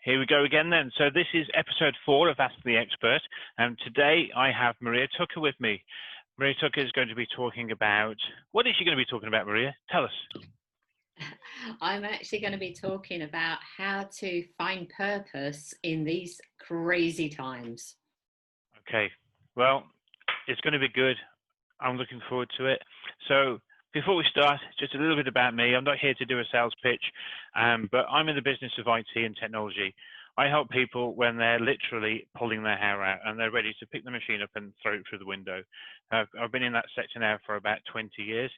Here we go again then. So this is episode 4 of Ask the Expert, and today I have Maria Tucker with me. Maria Tucker is going to be talking about, what is she going to be talking about, Maria? Tell us. I'm actually going to be talking about how to find purpose in these crazy times. Okay, well, it's going to be good. I'm looking forward to it. So before we start, just a little bit about me. I'm not here to do a sales pitch, but I'm in the business of IT and technology. I help people when they're literally pulling their hair out and they're ready to pick the machine up and throw it through the window. I've been in that sector now for about 20 years,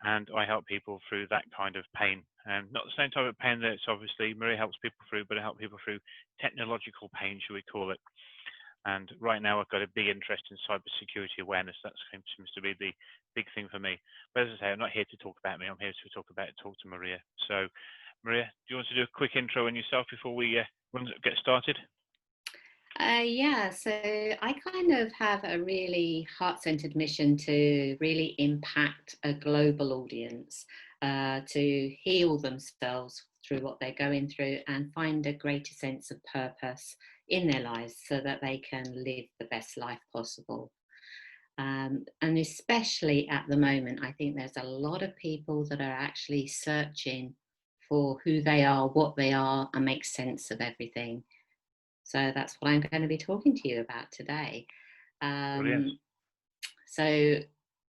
and I help people through that kind of pain. Not the same type of pain that obviously Maria helps people through, but I help people through technological pain, shall we call it. And right now I've got a big interest in cybersecurity awareness. That seems to be the big thing for me. But as I say, I'm not here to talk about me. I'm here to talk to Maria. So Maria, do you want to do a quick intro on yourself before we get started? Yeah, so I kind of have a really heart-centered mission to really impact a global audience, to heal themselves through what they're going through and find a greater sense of purpose in their lives so that they can live the best life possible. And especially at the moment, I think there's a lot of people that are actually searching for who they are, what they are, and make sense of everything. So that's what I'm going to be talking to you about today. Brilliant. So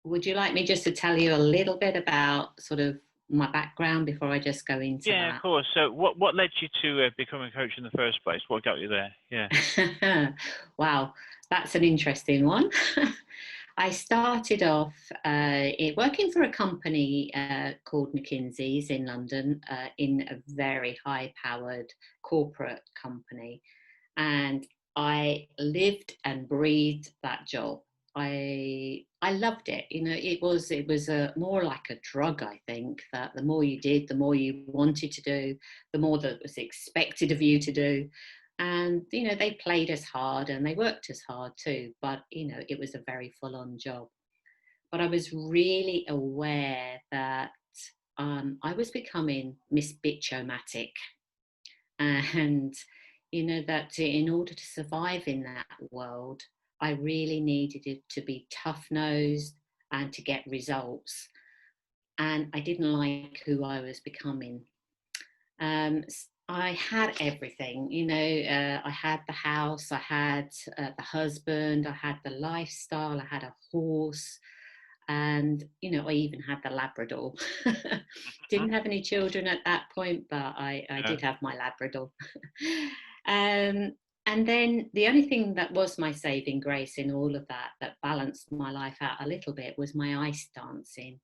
would you like me just to tell you a little bit about sort of my background before I just go into that? Yeah, of course. So what led you to become a coach in the first place? What got you there? Yeah. Wow, that's an interesting one. I started off working for a company called McKinsey's in London, in a very high-powered corporate company. And I lived and breathed that job. I loved it. You know, it was more like a drug. I think that the more you did, the more you wanted to do, the more that was expected of you to do. And you know, they played us hard and they worked us hard too. But you know, it was a very full-on job. But I was really aware that I was becoming Miss Bitch-O-Matic, and you know that in order to survive in that world, I really needed it to be tough-nosed and to get results. And I didn't like who I was becoming. I had everything, you know, I had the house, I had the husband, I had the lifestyle, I had a horse, and, you know, I even had the Labrador. Didn't have any children at that point, but I did have my Labrador. And then the only thing that was my saving grace in all of that, that balanced my life out a little bit, was my ice dancing.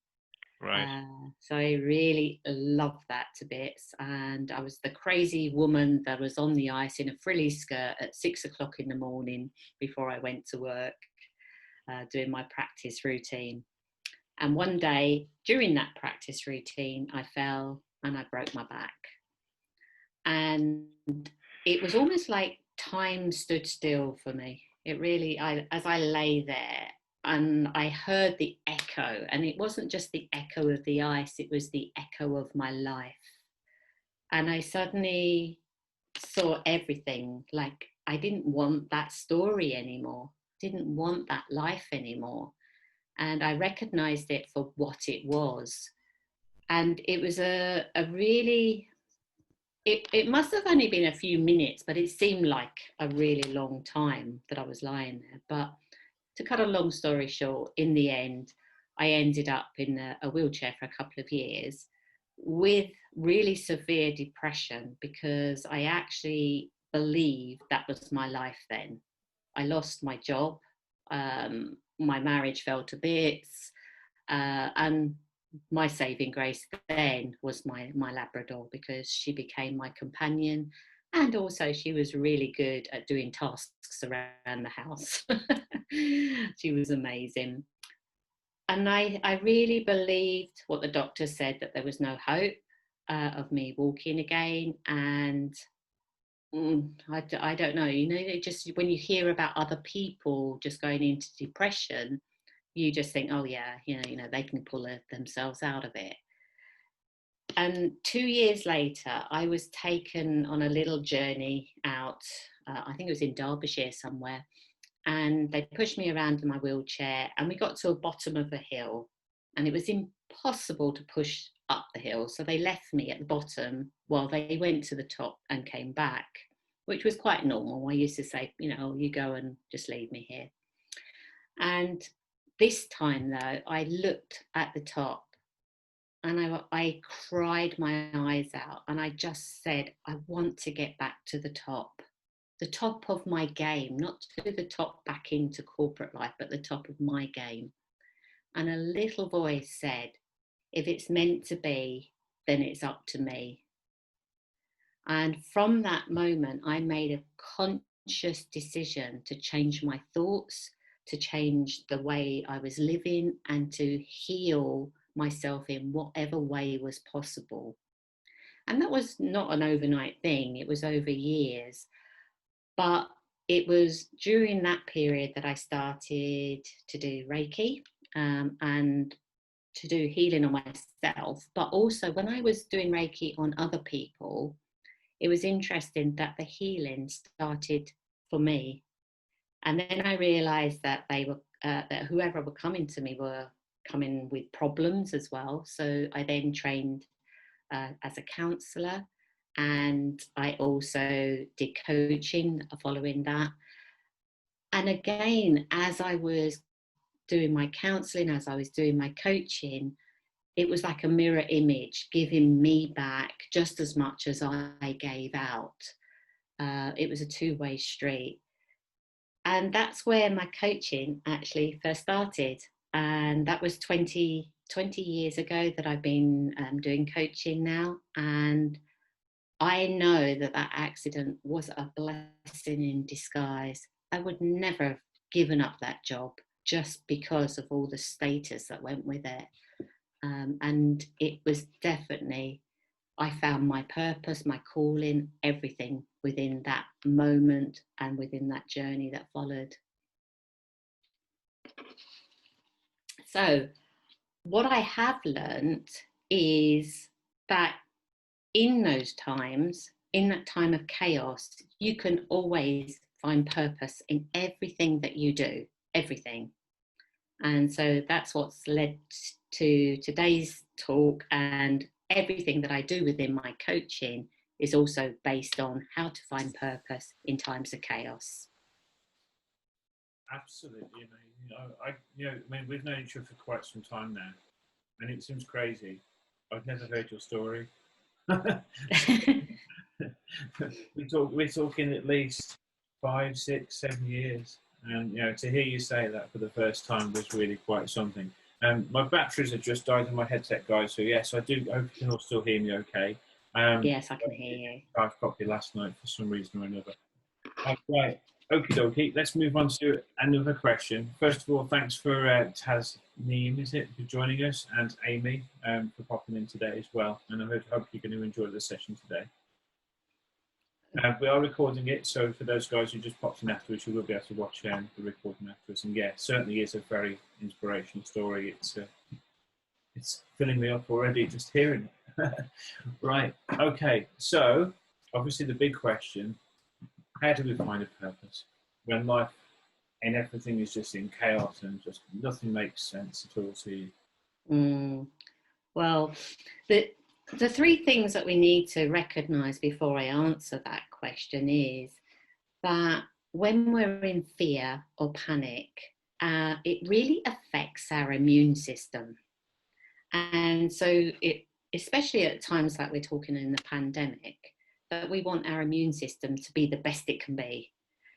Right. So I really loved that to bits. And I was the crazy woman that was on the ice in a frilly skirt at 6 o'clock in the morning before I went to work, doing my practice routine. And one day during that practice routine, I fell and I broke my back. And it was almost like time stood still for me. It really, as I lay there and I heard the echo, and it wasn't just the echo of the ice, it was the echo of my life. And I suddenly saw everything. Like I didn't want that story anymore, didn't want that life anymore. And I recognized it for what it was. And it was a really, it must have only been a few minutes, but it seemed like a really long time that I was lying there. But to cut a long story short, in the end, I ended up in a wheelchair for a couple of years with really severe depression, because I actually believed that was my life then. I lost my job, my marriage fell to bits, and my saving grace then was my Labrador, because she became my companion, and also she was really good at doing tasks around the house. She was amazing. And I really believed what the doctor said, that there was no hope of me walking again. And I don't know, you know, it just, when you hear about other people just going into depression, you just think, oh yeah, you know, they can pull themselves out of it. And 2 years later, I was taken on a little journey out. I think it was in Derbyshire somewhere. And they pushed me around in my wheelchair, and we got to the bottom of a hill. And it was impossible to push up the hill. So they left me at the bottom while they went to the top and came back, which was quite normal. I used to say, you go and just leave me here. And this time, though, I looked at the top and I cried my eyes out, and I just said, I want to get back to the top of my game, not to the top back into corporate life, but the top of my game. And a little voice said, if it's meant to be, then it's up to me. And from that moment, I made a conscious decision to change my thoughts, to change the way I was living, and to heal myself in whatever way was possible. And that was not an overnight thing, it was over years. But it was during that period that I started to do Reiki and to do healing on myself. But also when I was doing Reiki on other people, it was interesting that the healing started for me. And then I realized that that whoever were coming to me were coming with problems as well. So I then trained as a counsellor, and I also did coaching following that. And again, as I was doing my counselling, as I was doing my coaching, it was like a mirror image giving me back just as much as I gave out. It was a two-way street. And that's where my coaching actually first started. And that was 20 years ago that I've been doing coaching now. And I know that accident was a blessing in disguise. I would never have given up that job just because of all the status that went with it. And it was definitely, I found my purpose, my calling, everything within that moment and within that journey that followed. So what I have learned is that in those times, in that time of chaos, you can always find purpose in everything that you do, everything. And so that's what's led to today's talk, and everything that I do within my coaching is also based on how to find purpose in times of chaos. Absolutely amazing. We've known each other for quite some time now, and it seems crazy. I've never heard your story. We're talking at least 5, 6, 7 years, and to hear you say that for the first time was really quite something. My batteries have just died on my headset, guys. So yes, I do hope you can all still hear me okay. Yes, I can hear you. I've copy last night for some reason or another. Right, okie dokie. Let's move on to another question. First of all, thanks for Tasneem, for joining us, and Amy for popping in today as well. And I hope you're going to enjoy the session today. We are recording it, so for those guys who just popped in afterwards, you will be able to watch the recording afterwards. And yeah, certainly is a very inspirational story. It's filling me up already just hearing it. Right, okay. So obviously the big question: how do we find a purpose when life and everything is just in chaos and just nothing makes sense at all to you? Well, the three things that we need to recognise before I answer that question is that when we're in fear or panic, it really affects our immune system. And so especially at times like we're talking in the pandemic, that we want our immune system to be the best it can be.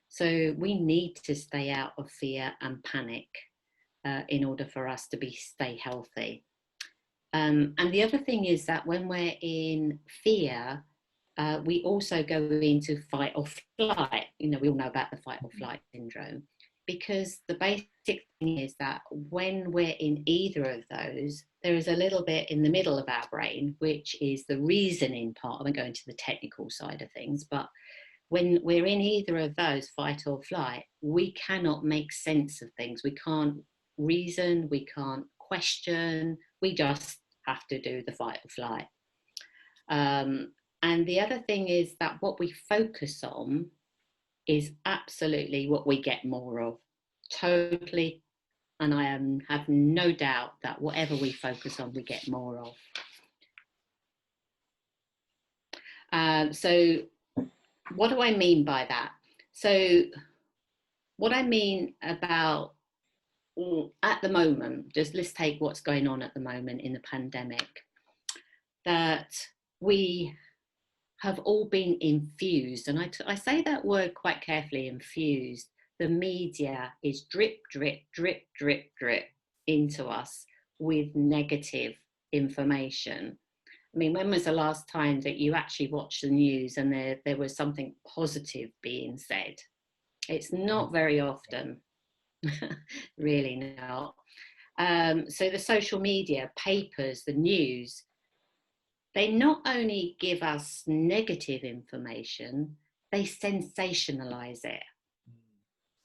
So we need to stay out of fear and panic in order for us to stay healthy. And the other thing is that when we're in fear, we also go into fight or flight. We all know about the fight or flight syndrome, because the basic thing is that when we're in either of those, there is a little bit in the middle of our brain, which is the reasoning part. I won't go into the technical side of things, but when we're in either of those, fight or flight, we cannot make sense of things. We can't reason, we can't question, we just have to do the fight or flight. And the other thing is that what we focus on is absolutely what we get more of. Totally. And I have no doubt that whatever we focus on, we get more of. So what do I mean by that? So what I mean about at the moment, just let's take what's going on at the moment in the pandemic, that we have all been infused, and I say that word quite carefully, infused. The media is drip, drip, drip, drip, drip into us with negative information. I mean, when was the last time that you actually watched the news and there was something positive being said? It's not very often, really not. So the social media, papers, the news, they not only give us negative information, they sensationalize it.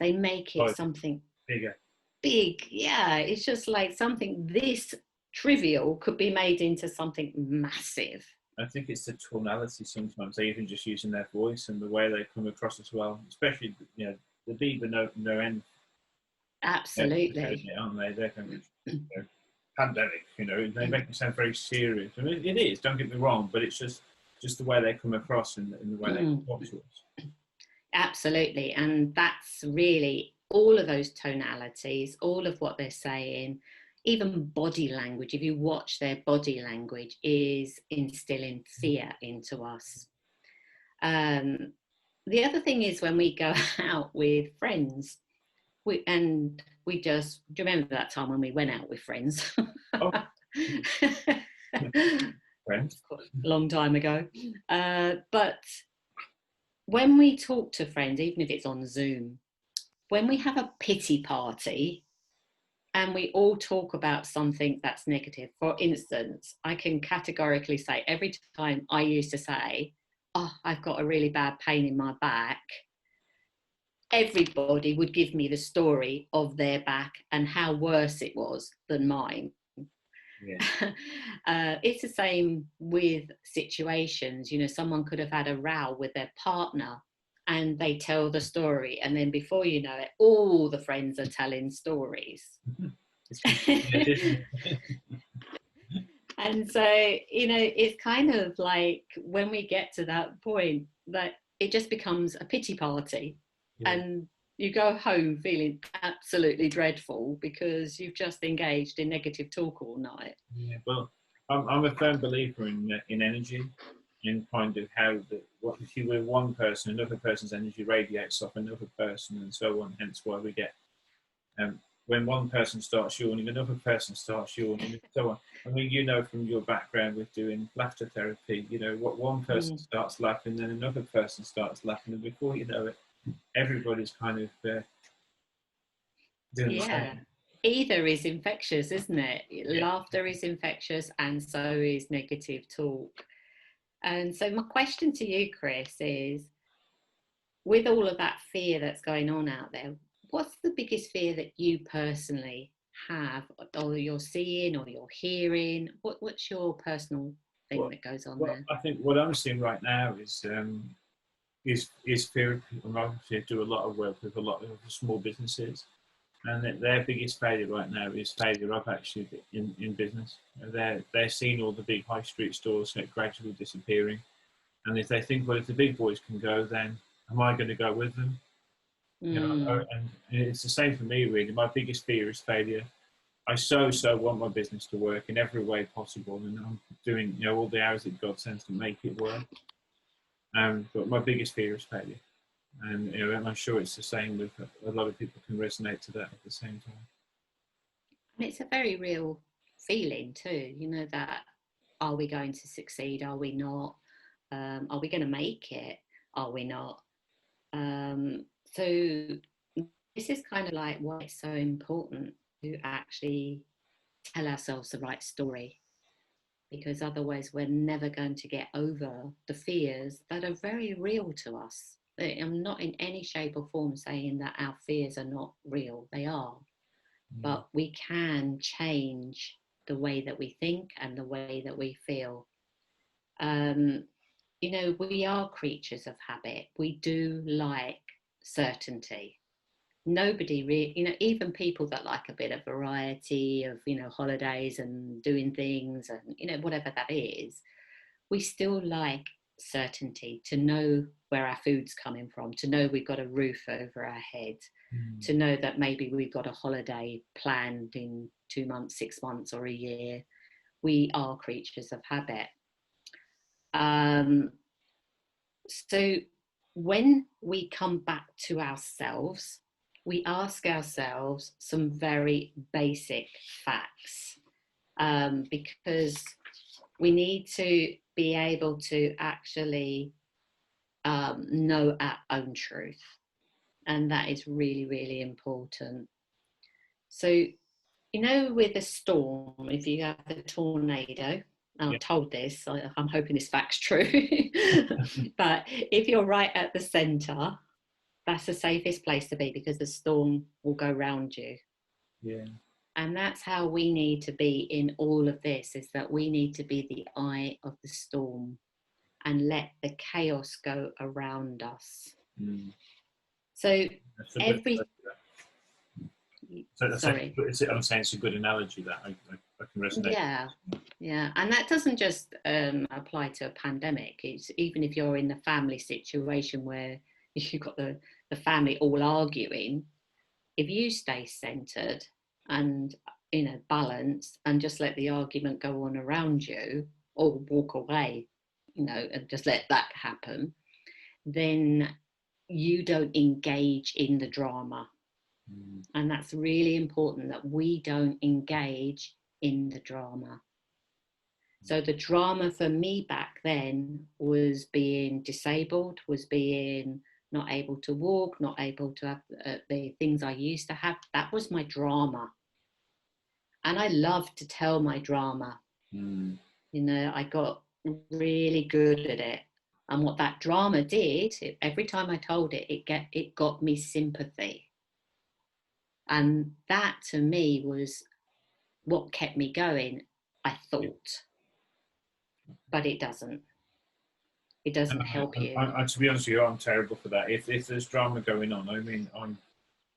They make it something bigger. Big. Yeah, it's just like something this trivial could be made into something massive. I think it's the tonality sometimes. They even just using their voice and the way they come across as well. Especially, the Bieber no end. Absolutely. Aren't they? They're kind of pandemic. They make it sound very serious. I mean, it is. Don't get me wrong, but it's just the way they come across and the way they talk to us. Absolutely, and that's really all of those tonalities, all of what they're saying. Even body language, if you watch their body language, is instilling fear into us. The other thing is when we go out with friends, do you remember that time when we went out with friends? Oh. Friends? A long time ago. But when we talk to friends, even if it's on Zoom, when we have a pity party, and we all talk about something that's negative. For instance, I can categorically say every time I used to say, oh, I've got a really bad pain in my back, everybody would give me the story of their back and how worse it was than mine. Yeah. It's the same with situations. Someone could have had a row with their partner and they tell the story, and then before you know it, all the friends are telling stories. And so, it's kind of like when we get to that point that it just becomes a pity party. Yeah. And you go home feeling absolutely dreadful because you've just engaged in negative talk all night. Yeah, well, I'm a firm believer in energy, in kind of how if you were one person, another person's energy radiates off another person, and so on. Hence why we get when one person starts yawning, another person starts yawning, and so on. I mean, from your background with doing laughter therapy, what one person starts laughing, then another person starts laughing, and before you know it, everybody's kind of doing the same. Either is infectious, isn't it? Yeah. Laughter is infectious, and so is negative talk. And so my question to you, Chris, is with all of that fear that's going on out there, what's the biggest fear that you personally have, or you're seeing, or you're hearing? What's your personal thing that goes on there? I think what I'm seeing right now is fear. I obviously do a lot of work with a lot of small businesses, and their biggest failure right now is failure of actually in business. They're seeing all the big high street stores gradually disappearing, and if they think, well, if the big boys can go, then am I going to go with them? And it's the same for me, really. My biggest fear is failure. I so want my business to work in every way possible, and I'm doing all the hours that God sends to make it work. But my biggest fear is failure, and I'm sure it's the same with a lot of people can resonate to that at the same time. And it's a very real feeling too. That are we going to succeed? Are we not? Are we going to make it? Are we not? So this is kind of like why it's so important to actually tell ourselves the right story, because otherwise we're never going to get over the fears that are very real to us. I'm not in any shape or form saying that our fears are not real. They are. But we can change the way that we think and the way that we feel. You know, we are creatures of habit. We do like certainty. Nobody really, you know, even people that like a bit of variety of, you know, holidays and doing things and, you know, whatever that is, we still like certainty, to know where our food's coming from, to know we've got a roof over our head, to know that maybe we've got a holiday planned in 2 months, 6 months, or a year. We are creatures of habit. So when we come back to ourselves, we ask ourselves some very basic facts, because we need to be able to actually know our own truth. And that is really, really important. So, you know, with a storm, if you have a tornado, I'm told this, I'm hoping this fact's true, but if you're right at the centre, that's the safest place to be, because the storm will go round you. Yeah. And that's how we need to be in all of this, is that we need to be the eye of the storm and let the chaos go around us. So every... Sorry. I'm saying it's a good analogy that I can resonate. Yeah. And that doesn't just apply to a pandemic. It's even if you're in the family situation where you've got the family all arguing, if you stay centered and, you know, balanced, and just let the argument go on around you, or walk away, you know, and just let that happen, then you don't engage in the drama. And that's really important, that we don't engage in the drama. So the drama for me back then was being disabled, was being not able to walk, not able to have the things I used to have. That was my drama. And I loved to tell my drama. You know, I got really good at it. And what that drama did, every time I told it, it got me sympathy. And that to me was what kept me going, I thought. But it doesn't. It doesn't help you. To be honest with you, I'm terrible for that. If there's drama going on, I mean,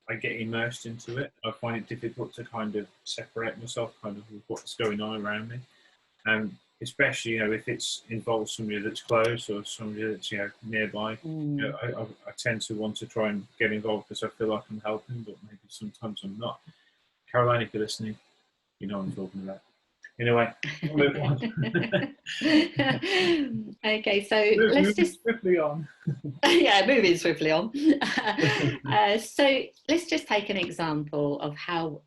I get immersed into it. I find it difficult to kind of separate myself kind of with what's going on around me. Especially, you know, if it's involves somebody that's close or somebody that's, you know, nearby. You know, I tend to want to try and get involved because I feel like I'm helping, but maybe sometimes I'm not. Caroline, if you're listening, you know what I'm talking about. Anyway, we'll move on. Okay, so let's just swiftly on. Yeah, moving swiftly on. So let's just take an example of how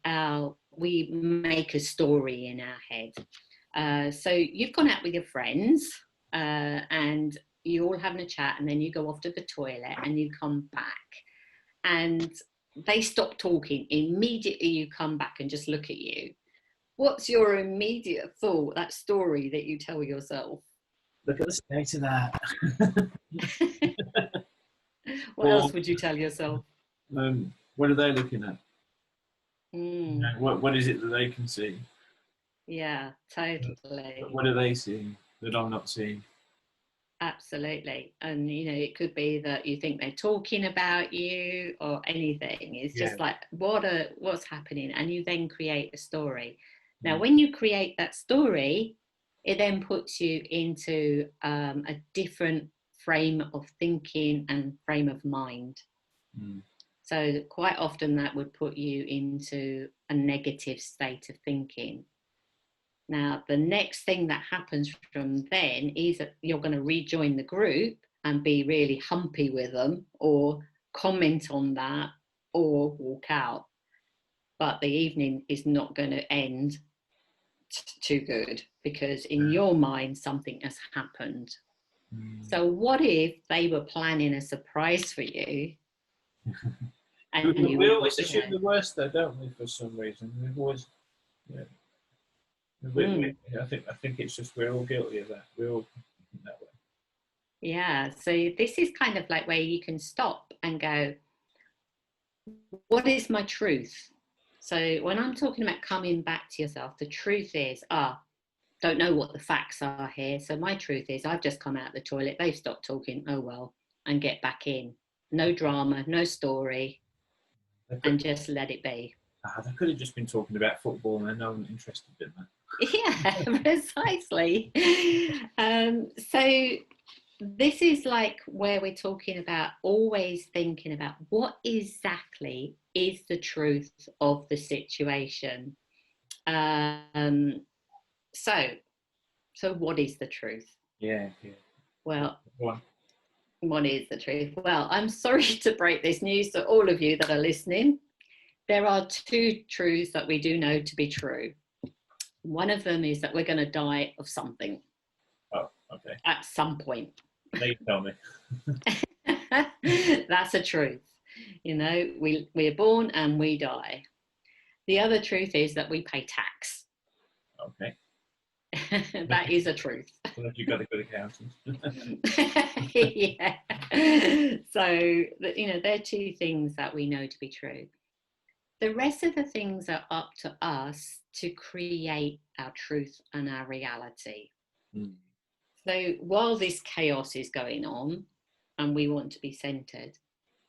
we make a story in our head. So you've gone out with your friends and you're all having a chat, and then you go off to the toilet and you come back and they stop talking. Immediately you come back and just look at you. What's your immediate thought, that story that you tell yourself? Look at the state of that. What else would you tell yourself? What are they looking at? Mm. What is it that they can see? Yeah, totally. What are they seeing that I'm not seeing? Absolutely. And, you know, it could be that you think they're talking about you or anything. It's just like, what's happening? And you then create a story. Now, when you create that story, it then puts you into a different frame of thinking and frame of mind. So quite often that would put you into a negative state of thinking. Now, the next thing that happens from then is that you're going to rejoin the group and be really humpy with them, or comment on that, or walk out. But the evening is not going to end too good, because in your mind something has happened. So what if they were planning a surprise for you? And we always assume the worst, though, don't we? For some reason, we've always, I think it's just we're all guilty of that. We're all that way. Yeah. So this is kind of like where you can stop and go, what is my truth? So when I'm talking about coming back to yourself, the truth is, don't know what the facts are here. So my truth is I've just come out the toilet, they've stopped talking, oh well, and get back in. No drama, no story, and just let it be. They could have just been talking about football and no one interested in that. Yeah, precisely. So this is like where we're talking about always thinking about what exactly is the truth of the situation. So what is the truth? Yeah. Well, what is the truth? Well, I'm sorry to break this news to all of you that are listening. There are two truths that we do know to be true. One of them is that we're going to die of something. Oh, okay. At some point. Now you tell me. That's a truth. You know, we're born and we die. The other truth is that we pay tax. Okay. That is a truth. Well, you've got a good accountant. Yeah. So, you know, they're two things that we know to be true. The rest of the things are up to us to create our truth and our reality. Mm. So while this chaos is going on and we want to be centered,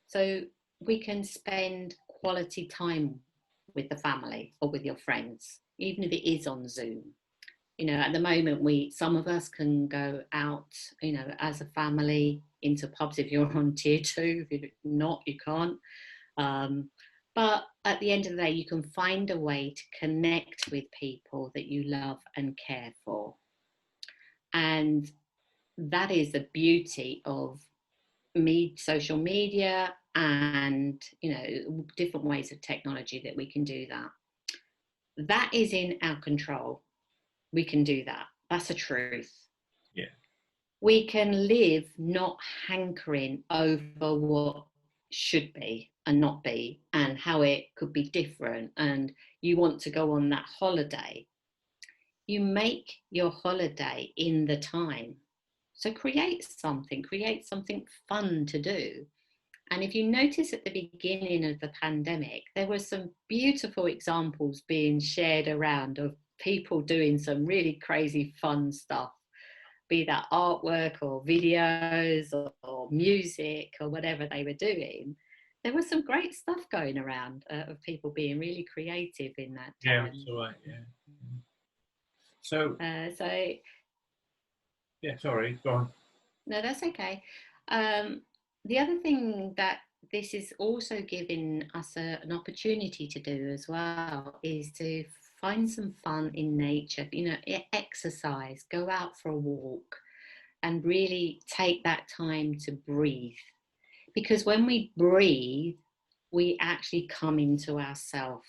so we can spend quality time with the family or with your friends, even if it is on Zoom. You know, at the moment, some of us can go out, you know, as a family into pubs if you're on tier 2. If you're not, you can't. But at the end of the day, you can find a way to connect with people that you love and care for. And that is the beauty of social media and, you know, different ways of technology that we can do that. That is in our control. We can do that. That's a truth. Yeah. We can live not hankering over what should be and not be and how it could be different, and you want to go on that holiday. You make your holiday in the time. So create something fun to do. And if you notice at the beginning of the pandemic, there were some beautiful examples being shared around of people doing some really crazy fun stuff, be that artwork or videos or music or whatever they were doing. There was some great stuff going around of people being really creative in that time. Yeah, that's all right, yeah. So, yeah, sorry, go on. No, that's okay. The other thing that this is also giving us an opportunity to do as well is to find some fun in nature, you know, exercise, go out for a walk and really take that time to breathe. Because when we breathe, we actually come into ourselves.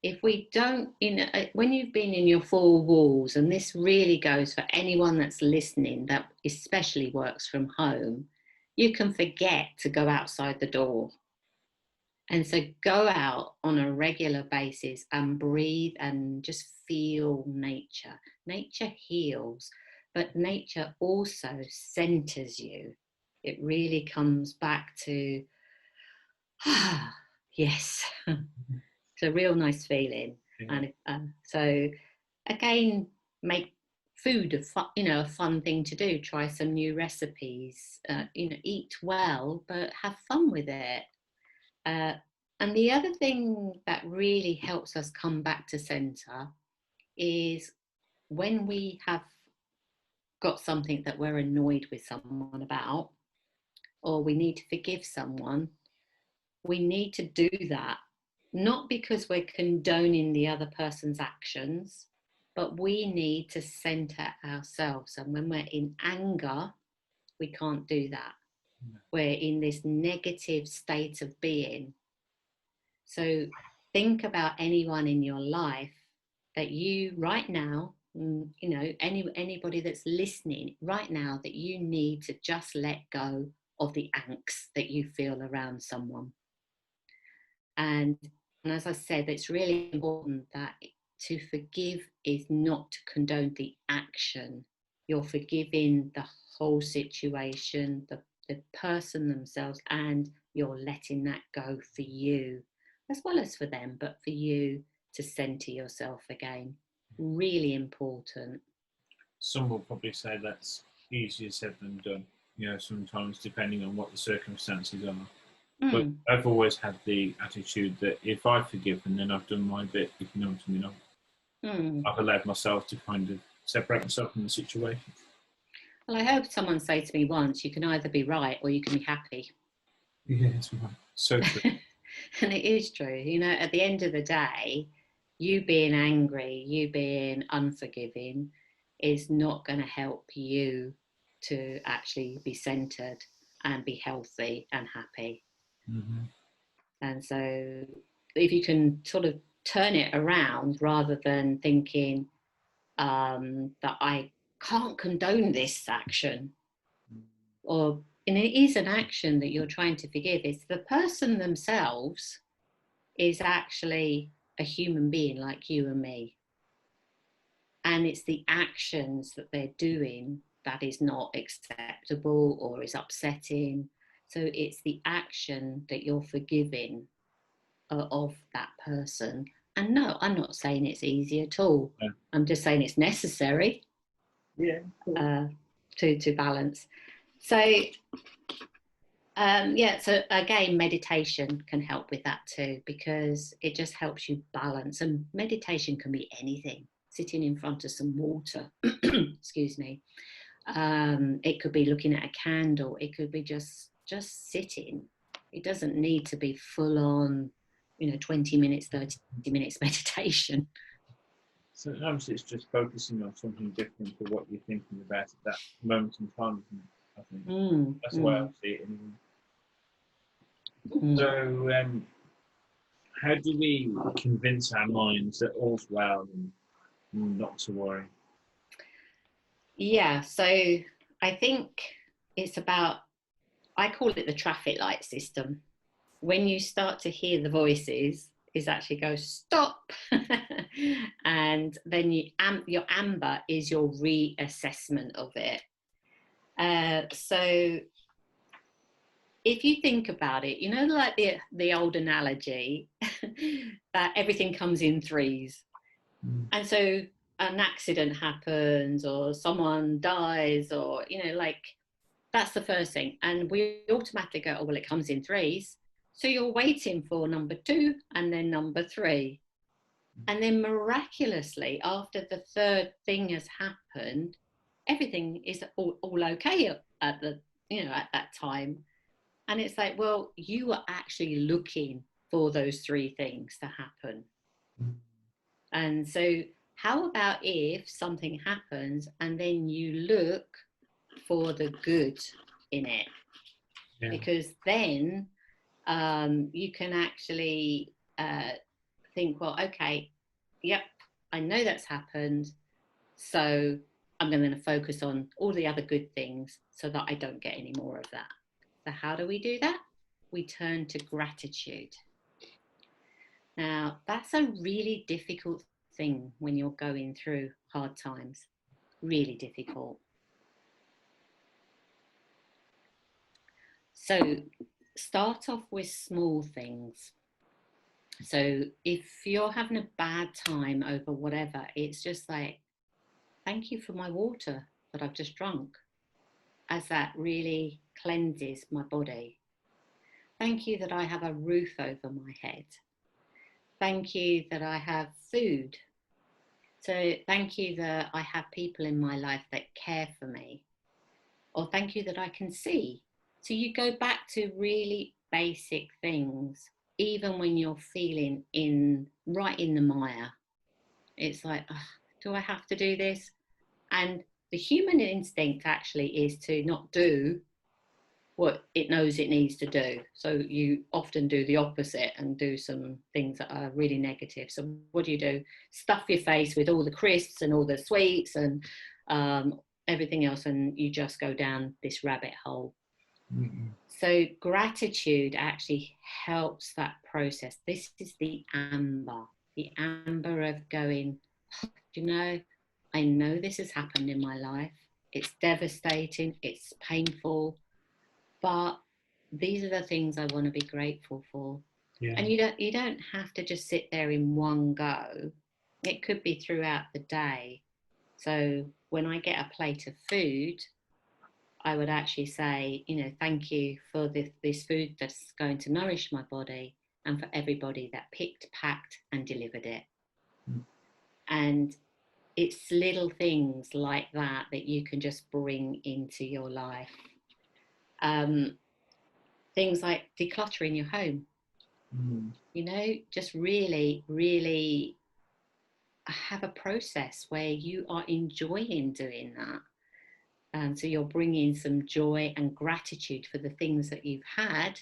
If we don't, you know, when you've been in your four walls, and this really goes for anyone that's listening that especially works from home, you can forget to go outside the door. And so go out on a regular basis and breathe and just feel nature. Nature heals, but nature also centers you. It really comes back to, yes. It's a real nice feeling. Yeah. And so again, make food a fun thing to do. Try some new recipes. You know, eat well, but have fun with it. And the other thing that really helps us come back to center is when we have got something that we're annoyed with someone about, or we need to forgive someone, we need to do that. Not because we're condoning the other person's actions, but we need to center ourselves. And when we're in anger, we can't do that. No. We're in this negative state of being. So think about anyone in your life that you right now, you know, anybody that's listening right now that you need to just let go of the angst that you feel around someone. And as I said, it's really important that to forgive is not to condone the action. You're forgiving the whole situation, the person themselves, and you're letting that go for you, as well as for them, but for you to center yourself again. really important. Some will probably say that's easier said than done, sometimes depending on what the circumstances are. But Mm. I've always had the attitude that if I've forgiven, then I've done my bit, if you know what I mean. I've allowed myself to kind of separate myself from the situation. Well, I heard someone say to me once, you can either be right or you can be happy. Yes, right. So true. And it is true. At the end of the day, you being angry, you being unforgiving is not going to help you to actually be centered and be healthy and happy. Mm-hmm. And so if you can sort of turn it around rather than thinking that I can't condone this action, and it is an action that you're trying to forgive, it's the person themselves is actually a human being like you and me. And it's the actions that they're doing that is not acceptable or is upsetting. So it's the action that you're forgiving of that person. And no, I'm not saying it's easy at all. Yeah. I'm just saying it's necessary. Yeah. Cool. To balance. So so again, meditation can help with that too, because it just helps you balance. And meditation can be anything. Sitting in front of some water, excuse me. It could be looking at a candle. It could be just sitting. It doesn't need to be full on, 20 minutes, 30 minutes meditation. Sometimes it's just focusing on something different to what you're thinking about at that moment in time, isn't it? I think that's the way I see it anyway. So, how do we convince our minds that all's well and not to worry? Yeah, so I think it's about, I call it the traffic light system. When you start to hear the voices, is actually go stop, and then your amber is your reassessment of it. So if you think about it, like the old analogy that everything comes in threes. And so an accident happens or someone dies or, that's the first thing. And we automatically go, oh, well, it comes in threes. So you're waiting for number 2 and then number 3. And then miraculously, after the third thing has happened, everything is all okay at that time. And it's like, well, you were actually looking for those 3 things to happen. And so how about if something happens and then you look for the good in it? Yeah. Because then you can actually think, well, okay, yep, I know that's happened, so I'm going to focus on all the other good things so that I don't get any more of that. So how do we do that? We turn to gratitude. Now, that's a really difficult thing when you're going through hard times. Really difficult. So start off with small things. So if you're having a bad time over whatever, it's just like, thank you for my water that I've just drunk, as that really cleanses my body. Thank you that I have a roof over my head. Thank you that I have food. So thank you that I have people in my life that care for me. Or thank you that I can see. So you go back to really basic things, even when you're feeling right in the mire. It's like, oh, do I have to do this? And the human instinct actually is to not do what it knows it needs to do. So you often do the opposite and do some things that are really negative. So what do? Stuff your face with all the crisps and all the sweets and everything else, and you just go down this rabbit hole. Mm-hmm. So gratitude actually helps that process. This is the amber of going, I know this has happened in my life. It's devastating, it's painful, but these are the things I want to be grateful for. Yeah. And you don't have to just sit there in one go. It could be throughout the day. So when I get a plate of food, I would actually say, thank you for this food that's going to nourish my body, and for everybody that picked, packed, and delivered it. Mm. And it's little things like that that you can just bring into your life. Things like decluttering your home. Just really, really have a process where you are enjoying doing that. So you're bringing some joy and gratitude for the things that you've had,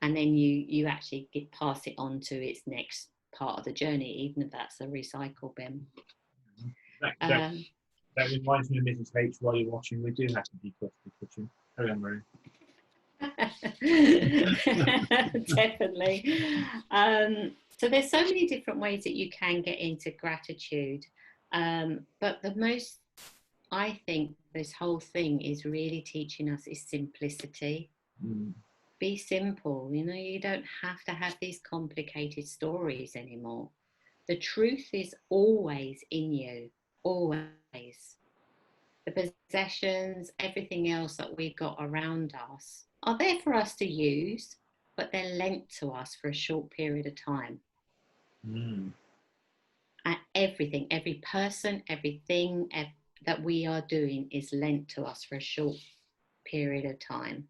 and then you actually pass it on to its next part of the journey, even if that's a recycle bin. That reminds me of Mrs. H. While you're watching, we do have to declutter the kitchen. Carry on, Marie. Definitely. So there's so many different ways that you can get into gratitude, but the most, I think, this whole thing is really teaching us is simplicity. Be simple. You don't have to have these complicated stories anymore. The truth is always in you, always. The possessions, everything else that we've got around us are there for us to use, but they're lent to us for a short period of time. And everything, every person, everything that we are doing is lent to us for a short period of time.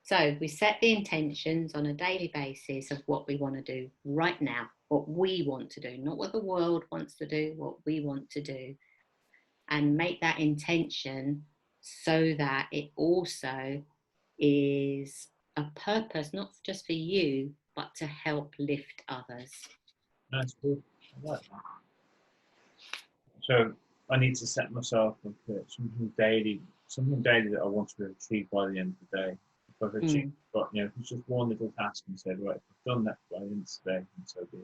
So we set the intentions on a daily basis of what we want to do right now, what we want to do, not what the world wants to do, what we want to do. And make that intention so that it also is a purpose, not just for you, but to help lift others. That's good. I like that. So I need to set myself up something daily that I want to achieve by the end of the day. If I've achieved, but if it's just one little task and said, right, if I've done that by the end of today, and so be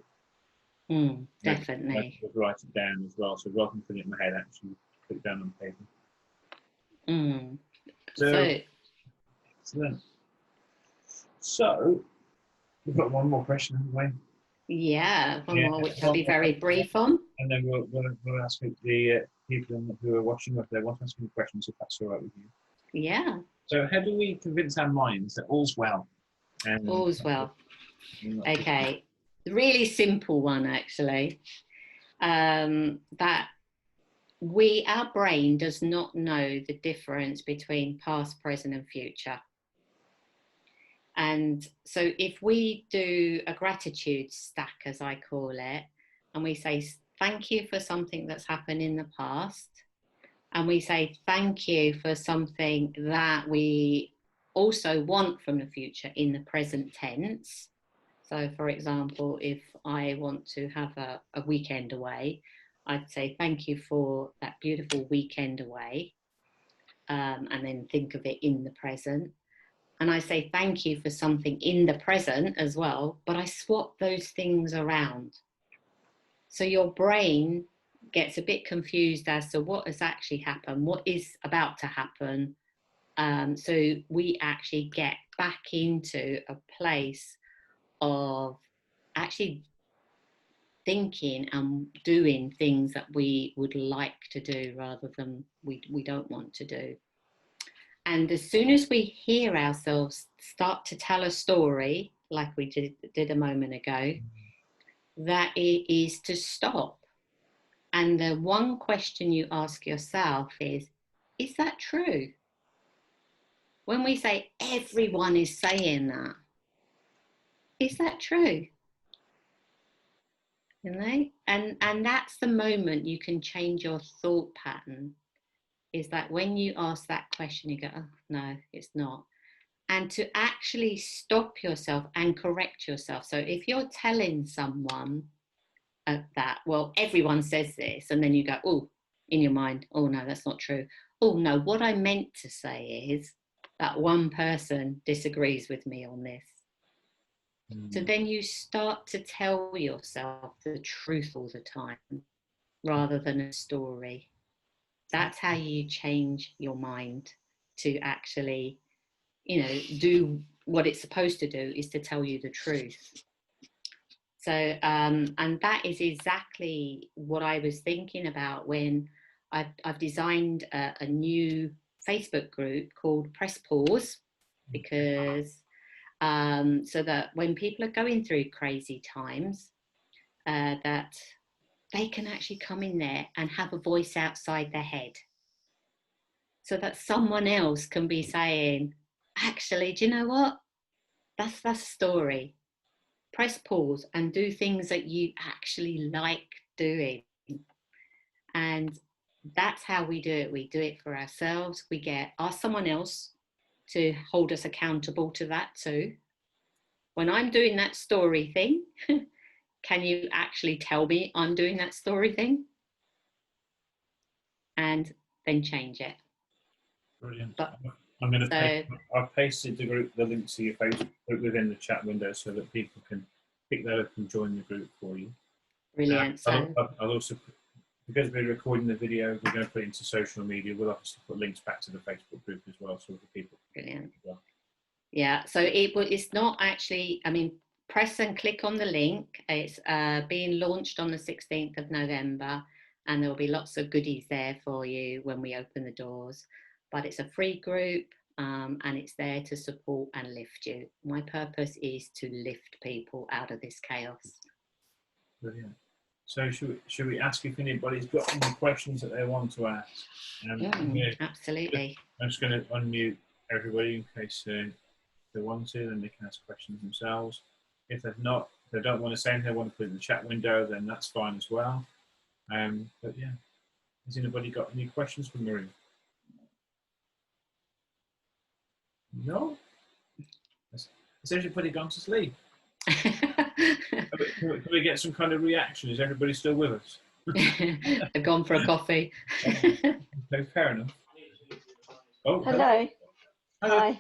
it. Definitely. I write it down as well, so rather than putting it in my head, actually put it down on paper. So excellent. So we've got one more question, haven't we? Yeah, one more, which I'll be very brief on. And then we'll ask the people who are watching if they want to ask any questions, if that's all right with you. Yeah. So how do we convince our minds that all's well? All's well. Okay. Really simple one, actually. That our brain does not know the difference between past, present, and future. And so if we do a gratitude stack, as I call it, and we say thank you for something that's happened in the past, and we say thank you for something that we also want from the future in the present tense. So for example, if I want to have a weekend away, I'd say thank you for that beautiful weekend away, and then think of it in the present. And I say thank you for something in the present as well, but I swap those things around. So your brain gets a bit confused as to what has actually happened, what is about to happen. So we actually get back into a place of actually thinking and doing things that we would like to do rather than we don't want to do. And as soon as we hear ourselves start to tell a story, like we did a moment ago, that it is to stop. And the one question you ask yourself is that true? When we say everyone is saying that, is that true? And that's the moment you can change your thought pattern. Is that when you ask that question, you go, oh, no, it's not. And to actually stop yourself and correct yourself. So if you're telling someone that, well, everyone says this, and then you go, oh, in your mind, oh, no, that's not true. Oh, no, what I meant to say is that one person disagrees with me on this. So then you start to tell yourself the truth all the time rather than a story. That's how you change your mind to actually, do what it's supposed to do, is to tell you the truth. So, and that is exactly what I was thinking about when I've designed a new Facebook group called Press Pause, because so that when people are going through crazy times, that they can actually come in there and have a voice outside their head, so that someone else can be saying, actually, do you know what? That's a story. Press pause and do things that you actually like doing. And that's how we do it. We do it for ourselves. We ask someone else to hold us accountable to that too. When I'm doing that story thing, can you actually tell me I'm doing that story thing? And then change it. Brilliant. But, I'm going to I've pasted the link to your Facebook group within the chat window so that people can pick that up and join the group for you. Brilliant. I'll also, because we're recording the video, we're going to put it into social media. We'll obviously put links back to the Facebook group as well, so the people. Brilliant. Well. Yeah. So it's not actually. I mean, press and click on the link. It's being launched on the 16th of November, and there will be lots of goodies there for you when we open the doors. But it's a free group, and it's there to support and lift you. My purpose is to lift people out of this chaos. Brilliant. So should we ask if anybody's got any questions that they want to ask? Absolutely. I'm just going to unmute everybody in case they want to, then they can ask questions themselves. If they don't want to say anything, they want to put it in the chat window, then that's fine as well. But yeah, has anybody got any questions for Marie? No? Has everybody gone to sleep? Can we get some kind of reaction? Is everybody still with us? They've gone for a coffee. Okay, fair enough. Oh, hello. Hello. Hi.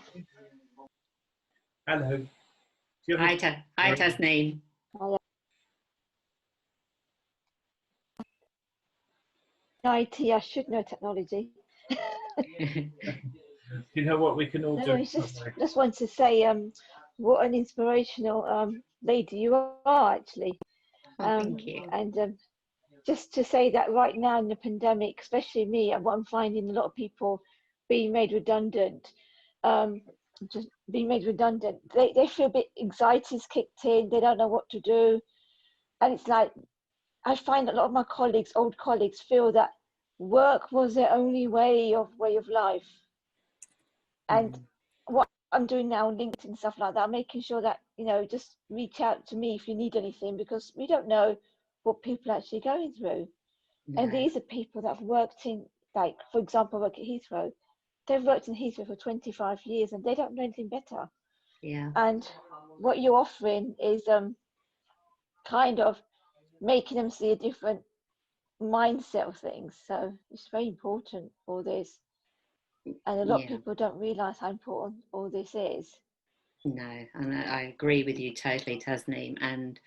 Hello. Hi, Tasneem. IT, I should know technology. You know what we can all do? Just want to say, what an inspirational lady you are, actually. Thank you. And just to say that right now in the pandemic, especially me, and what I'm finding, a lot of people being made redundant, they feel a bit, anxiety's kicked in, they don't know what to do. And it's like, I find a lot of my colleagues, old colleagues, feel that work was their only way of life. And what I'm doing now on LinkedIn and stuff like that, I'm making sure that, just reach out to me if you need anything, because we don't know what people are actually going through. No. And these are people that have worked in, like, for example, work at Heathrow. They've worked in Heathrow for 25 years and they don't know anything better. Yeah. And what you're offering is kind of making them see a different mindset of things. So it's very important, all this. And a lot of people don't realise how important all this is. No, and I agree with you totally, Tasneem. And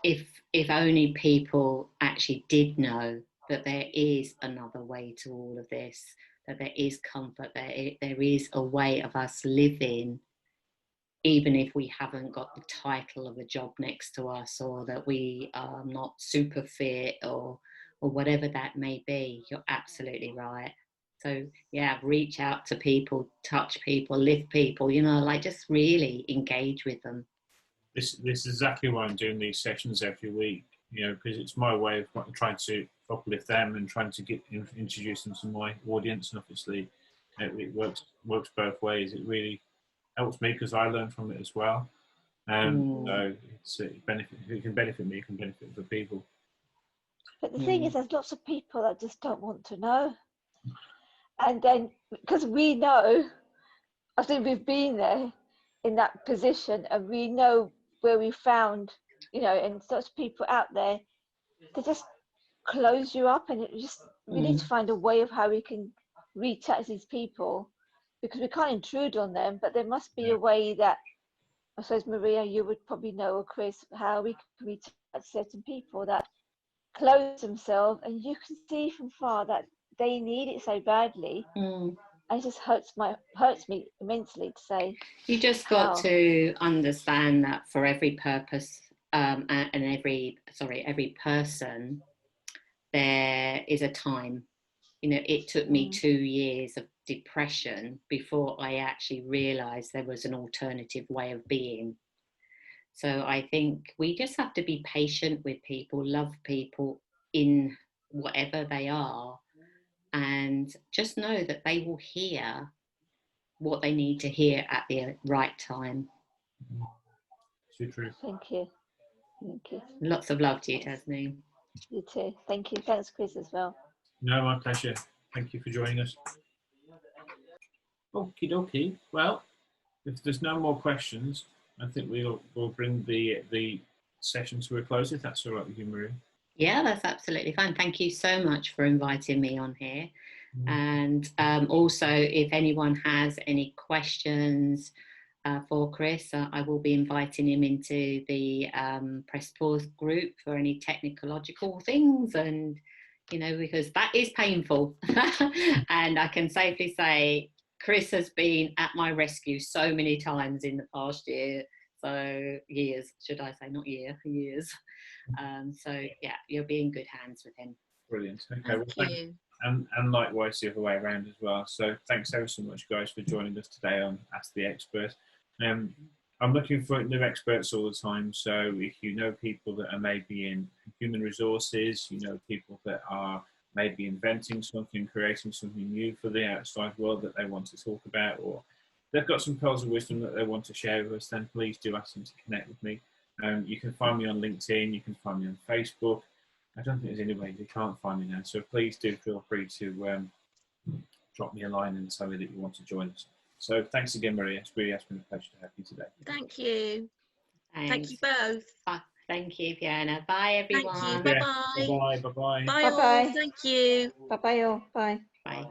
if only people actually did know that there is another way to all of this, that there is comfort, there is a way of us living, even if we haven't got the title of a job next to us, or that we are not super fit, or whatever that may be. You're absolutely right. So yeah, reach out to people, touch people, lift people, like just really engage with them. This is exactly why I'm doing these sessions every week, because it's my way of trying to uplift them and trying to introduce them to my audience. And obviously it works both ways. It really helps me because I learn from it as well. So it can benefit me, it can benefit other people. But the thing is, there's lots of people that just don't want to know. And then, because we know, I think we've been there in that position, and we know where we found, and such people out there, they just close you up, and we need to find a way of how we can reach out to these people, because we can't intrude on them, but there must be a way that, I suppose, Maria, you would probably know, or Chris, how we can reach out to certain people that close themselves, and you can see from far that they need it so badly. And it just hurts me immensely to say. You just got to understand that for every purpose and every person, there is a time. You know, it took me 2 years of depression before I actually realised there was an alternative way of being. So I think we just have to be patient with people, love people in whatever they are, and just know that they will hear what they need to hear at the right time. So true. Thank you. Thank you. Lots of love to you, Tasneem. You too. Thank you. Thanks, Chris, as well. No, my pleasure. Thank you for joining us. Okie dokie. Well, if there's no more questions, I think we'll bring the session to a close, if that's all right with you, Maria. Yeah, that's absolutely fine. Thank you so much for inviting me on here. And also, if anyone has any questions for Chris, I will be inviting him into the Press Pause group for any technological things, and you know, because that is painful. And I can safely say Chris has been at my rescue so many times in the past year. So years, should I say, not year, years. So yeah, you'll be in good hands with him. Brilliant. Okay. Thank you. And likewise the other way around as well. So thanks ever so much, guys, for joining us today on Ask the Expert. I'm looking for new experts all the time. So if you know people that are maybe in human resources, you know people that are maybe inventing something, creating something new for the outside world that they want to talk about, or they've got some pearls of wisdom that they want to share with us, then please do ask them to connect with me. You can find me on LinkedIn, you can find me on Facebook. I don't think there's any way you can't find me now. So please do feel free to drop me a line and tell me that you want to join us. So thanks again, Maria. It's really has been a pleasure to have you today. Thank you. Thanks. Thank you both. Thank you, Fiona. Bye, everyone. Thank you. Bye-bye. Bye-bye. Bye-bye. Bye all. Bye-bye. Thank you. Bye-bye all. Bye. Bye.